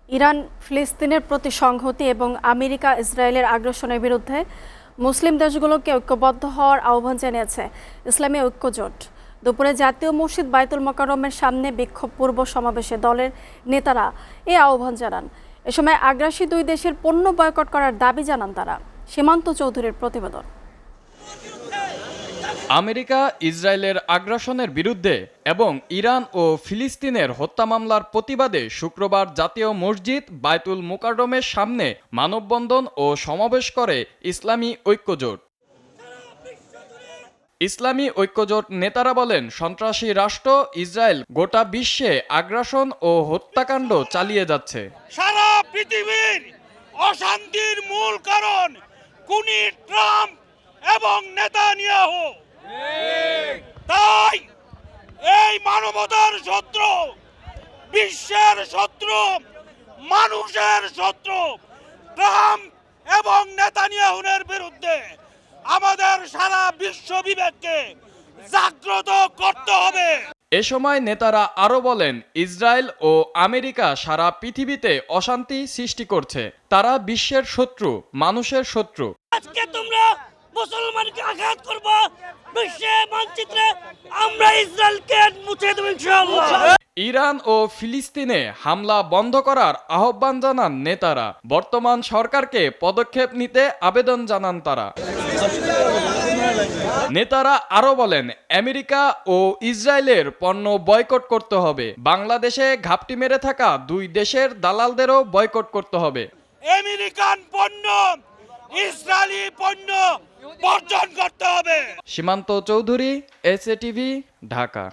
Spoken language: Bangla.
ইরান ফিলিস্তিনের প্রতি সংহতি এবং আমেরিকা ইসরায়েলের আগ্রাসনের বিরুদ্ধে মুসলিম দেশগুলোকে ঐক্যবদ্ধ হওয়ার আহ্বান জানিয়েছে ইসলামী ঐক্যজোট। দুপুরে জাতীয় মসজিদ বাইতুল মোকাররমের সামনে বিক্ষোভ পূর্ব সমাবেশে দলের নেতারা এই আহ্বান জানান। এ সময় আগ্রাসী দুই দেশের পণ্য বয়কট করার দাবি জানান তারা। সীমান্ত চৌধুরীর প্রতিবেদন। আমেরিকা ইসরায়েলের আগ্রাসনের বিরুদ্ধে এবং ইরান ও ফিলিস্তিনের হত্যা মামলার প্রতিবাদে শুক্রবার জাতীয় মসজিদ বাইতুল মোকাররমের সামনে মানববন্ধন ও সমাবেশ করে ইসলামী ঐক্যজোট। ইসলামী ঐক্যজোট নেতারা বলেন, সন্ত্রাসী রাষ্ট্র ইসরায়েল গোটা বিশ্বে আগ্রাসন ও হত্যাকাণ্ড চালিয়ে যাচ্ছে। সারা পৃথিবীর অশান্তির মূল কারণ খুনি ট্রাম্প এবং নেতানিয়াহু। তাই এই মানবতার শত্রু, বিশ্বের শত্রু, মানুষের শত্রু ট্রাম্প এবং নেতানিয়াহুর বিরুদ্ধে আমাদের সারা বিশ্ব বিবেককে জাগ্রত করতে হবে। এ সময় নেতারা আরও বলেন, ইসরায়েল ও আমেরিকা সারা পৃথিবীতে অশান্তি সৃষ্টি করছে। তারা বিশ্বের শত্রু, মানুষের শত্রু। আজকে তোমরা মুসলমানকে আঘাত করবা, বিশ্বে মানচিত্রে আমরা ইসরায়েলকে মুছে দেব ইনশাআল্লাহ। ইরান ও ফিলিস্তিনে হামলা বন্ধ করার আহ্বান জানান নেতারা। বর্তমান সরকারকে পদক্ষেপ নিতে আবেদন জানান তারা। নেতারা আরও বলেন, আমেরিকা ও ইসরায়েলের পণ্য বয়কট করতে হবে। বাংলাদেশে ঘাপটি মেরে থাকা দুই দেশের দালালদেরও বয়কট করতে হবে। আমেরিকান পণ্য, ইসরায়েলি পণ্য বর্জন করতে হবে। সীমান্ত চৌধুরী, এসএটিভি, ঢাকা।